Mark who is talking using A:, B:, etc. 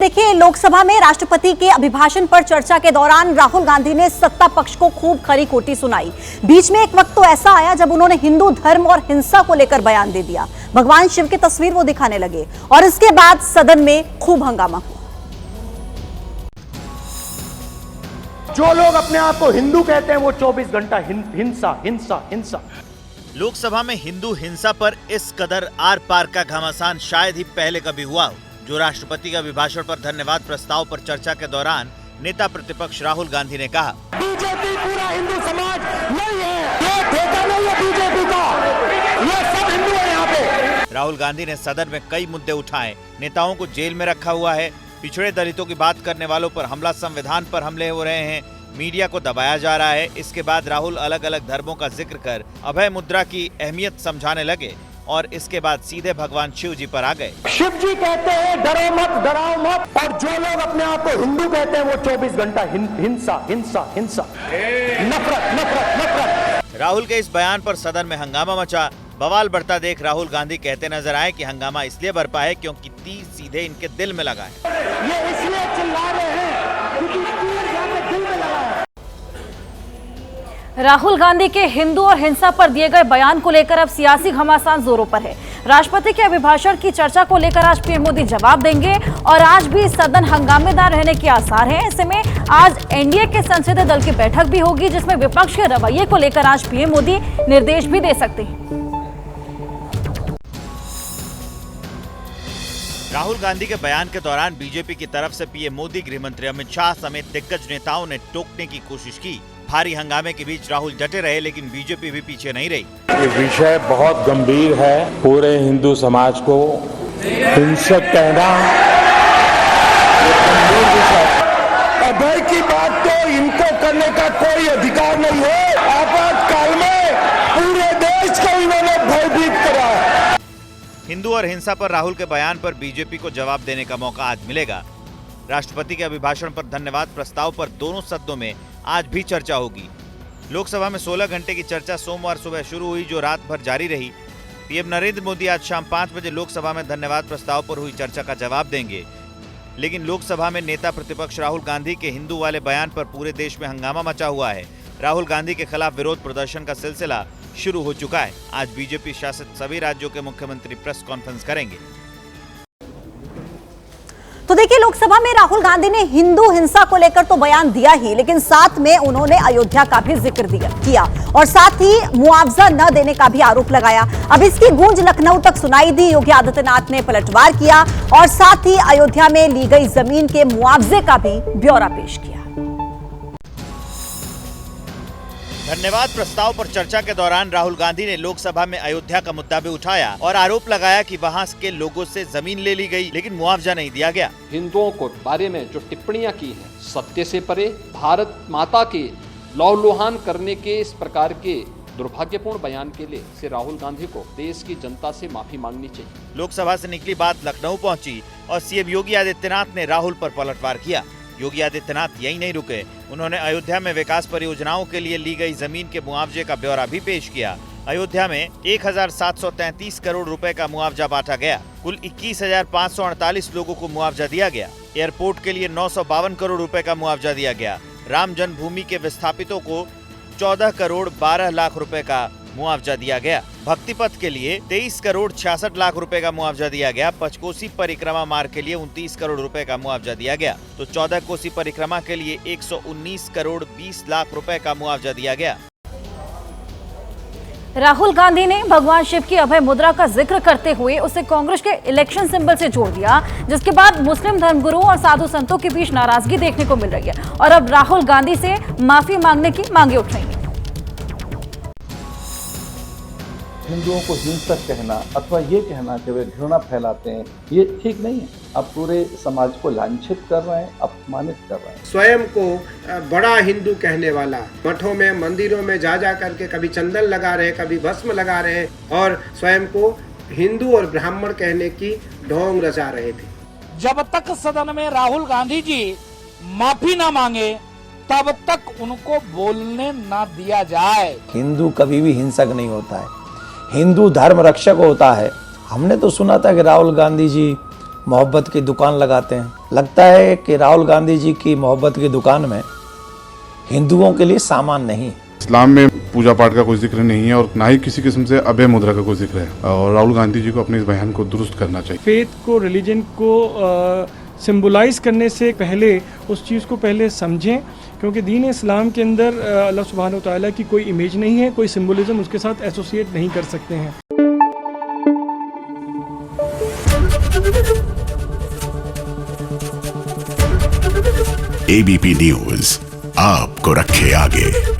A: देखिए, लोकसभा में राष्ट्रपति के अभिभाषण पर चर्चा के दौरान राहुल गांधी ने सत्ता पक्ष को खूब खरी खोटी सुनाई। बीच में एक वक्त तो ऐसा आया जब उन्होंने हिंदू धर्म और हिंसा को लेकर बयान दे दिया। भगवान शिव की तस्वीर वो दिखाने लगे और इसके बाद सदन में खूब हंगामा हुआ।
B: जो लोग अपने आप को हिंदू कहते हैं वो 24 घंटा हिंसा हिंसा हिंसा।
C: लोकसभा में हिंदू हिंसा पर इस कदर आर पार का घमासान शायद ही पहले कभी हुआ हो। जो राष्ट्रपति के अभिभाषण पर धन्यवाद प्रस्ताव पर चर्चा के दौरान नेता प्रतिपक्ष राहुल गांधी ने कहा,
B: बीजेपी पूरा हिंदू समाज नहीं है, ये ठेका नहीं है बीजेपी का, ये सब हिंदू है यहाँ पे।
C: राहुल गांधी ने सदन में कई मुद्दे उठाए। नेताओं को जेल में रखा हुआ है, पिछड़े दलितों की बात करने वालों पर हमला, संविधान पर हमले हो रहे हैं, मीडिया को दबाया जा रहा है। इसके बाद राहुल अलग अलग धर्मों का जिक्र कर अभय मुद्रा की अहमियत समझाने लगे और इसके बाद सीधे भगवान शिव जी पर आ गए।
B: शिव जी कहते हैं डरो मत, डराओ मत, और जो लोग अपने आप को हिंदू कहते हैं वो 24 घंटा हिंसा हिंसा हिंसा, नफरत नफरत नफरत।
C: राहुल के इस बयान पर सदन में हंगामा मचा। बवाल बढ़ता देख राहुल गांधी कहते नजर आए कि हंगामा इसलिए बरपा है क्योंकि तीर सीधे इनके दिल में लगा है।
B: ये इसलिए चिल्ला रहे हैं क्योंकि तीर जाके दिल में लगा है।
A: राहुल गांधी के हिंदू और हिंसा पर दिए गए बयान को लेकर अब सियासी घमासान जोरों पर है। राष्ट्रपति के अभिभाषण की चर्चा को लेकर आज पीएम मोदी जवाब देंगे और आज भी सदन हंगामेदार रहने के आसार हैं। ऐसे में आज एनडीए के संसदीय दल की बैठक भी होगी जिसमें विपक्ष के रवैये को लेकर आज पीएम मोदी निर्देश भी दे सकते हैं।
C: राहुल गांधी के बयान के दौरान बीजेपी की तरफ से पीएम मोदी, गृह मंत्री अमित शाह समेत दिग्गज नेताओं ने टोकने की कोशिश की। भारी हंगामे के बीच राहुल डटे रहे लेकिन बीजेपी भी पीछे नहीं रही।
D: ये विषय बहुत गंभीर है। पूरे हिंदू समाज को हिंसक कहना अभय की बात तो इनको करने का कोई अधिकार नहीं है। आपातकाल में पूरे देश को इन्होंने भयभीत करा।
C: हिंदू और हिंसा पर राहुल के बयान पर बीजेपी को जवाब देने का मौका आज मिलेगा। राष्ट्रपति के अभिभाषण पर धन्यवाद प्रस्ताव पर दोनों सदनों में आज भी चर्चा होगी। लोकसभा में 16 घंटे की चर्चा सोमवार सुबह शुरू हुई जो रात भर जारी रही। पीएम नरेंद्र मोदी आज शाम 5 बजे लोकसभा में धन्यवाद प्रस्ताव पर हुई चर्चा का जवाब देंगे। लेकिन लोकसभा में नेता प्रतिपक्ष राहुल गांधी के हिंदू वाले बयान पर पूरे देश में हंगामा मचा हुआ है। राहुल गांधी के खिलाफ विरोध प्रदर्शन का सिलसिला शुरू हो चुका है। आज बीजेपी शासित सभी राज्यों के मुख्यमंत्री प्रेस कॉन्फ्रेंस करेंगे।
A: तो देखिए, लोकसभा में राहुल गांधी ने हिंदू हिंसा को लेकर तो बयान दिया ही, लेकिन साथ में उन्होंने अयोध्या का भी जिक्र किया और साथ ही मुआवजा न देने का भी आरोप लगाया। अब इसकी गूंज लखनऊ तक सुनाई दी। योगी आदित्यनाथ ने पलटवार किया और साथ ही अयोध्या में ली गई जमीन के मुआवजे का भी ब्यौरा पेश किया।
C: धन्यवाद प्रस्ताव पर चर्चा के दौरान राहुल गांधी ने लोकसभा में अयोध्या का मुद्दा भी उठाया और आरोप लगाया कि वहां के लोगों से जमीन ले ली गई लेकिन मुआवजा नहीं दिया गया।
E: हिंदुओं को बारे में जो टिप्पणियां की हैं, सत्य से परे, भारत माता के लौलुहान करने के इस प्रकार के दुर्भाग्यपूर्ण बयान के लिए से राहुल गांधी को देश की जनता से माफी मांगनी चाहिए।
C: लोकसभा से निकली बात लखनऊ पहुंची और सीएम योगी आदित्यनाथ ने राहुल पर पलटवार किया। योगी आदित्यनाथ यही नहीं रुके, उन्होंने अयोध्या में विकास परियोजनाओं के लिए ली गई जमीन के मुआवजे का ब्यौरा भी पेश किया। अयोध्या में 1733 करोड़ रुपए का मुआवजा बांटा गया। कुल 21,548 लोगों को मुआवजा दिया गया। एयरपोर्ट के लिए 952 करोड़ रुपए का मुआवजा दिया गया। राम जन्मभूमि के विस्थापितों को 14 करोड़ 12 लाख रुपए का मुआवजा दिया गया। भक्ति पथ के लिए 23 करोड़ 66 लाख रुपए का मुआवजा दिया गया। पंचकोसी परिक्रमा मार्ग के लिए 29 करोड़ रुपए का मुआवजा दिया गया। तो 14 कोसी परिक्रमा के लिए 119 करोड़ 20 लाख रुपए का मुआवजा दिया गया।
A: राहुल गांधी ने भगवान शिव की अभय मुद्रा का जिक्र करते हुए उसे कांग्रेस के इलेक्शन सिंबल से जोड़ दिया, जिसके बाद मुस्लिम धर्मगुरुओं और साधु संतों के बीच नाराजगी देखने को मिल रही है और अब राहुल गांधी से माफी मांगने की मांगे उठ रही हैं।
F: हिंदुओं को हिंसक कहना अथवा ये कहना कि वे घृणा फैलाते हैं, ये ठीक नहीं है। आप पूरे समाज को लांछित कर रहे हैं, अपमानित कर रहे हैं।
G: स्वयं को बड़ा हिंदू कहने वाला मठों में, मंदिरों में जा करके कभी चंदन लगा रहे, कभी भस्म लगा रहे और स्वयं को हिंदू और ब्राह्मण कहने की ढोंग रचा रहे थे।
H: जब तक सदन में राहुल गांधी जी माफी न मांगे तब तक उनको बोलने न दिया जाए।
I: हिंदू कभी भी हिंसक नहीं होता है, हिंदू धर्म रक्षक होता है। हमने तो सुना था कि राहुल गांधी जी मोहब्बत की दुकान लगाते हैं। लगता है कि राहुल गांधी जी की मोहब्बत की दुकान में हिंदुओं के लिए सामान नहीं।
J: इस्लाम में पूजा पाठ का कोई जिक्र नहीं है और ना ही किसी किस्म से अभय मुद्रा का कोई जिक्र है, और राहुल गांधी जी को अपने इस बयान को दुरुस्त करना चाहिए।
K: फेथ को, रिलीजन को सिंबलाइज करने से पहले उस चीज़ को पहले समझें, क्योंकि दीन इस्लाम के अंदर अल्लाह सुब्हानहू व तआला की कोई इमेज नहीं है, कोई सिंबलिज्म उसके साथ एसोसिएट नहीं कर सकते हैं।
L: एबीपी न्यूज़ आपको रखे आगे।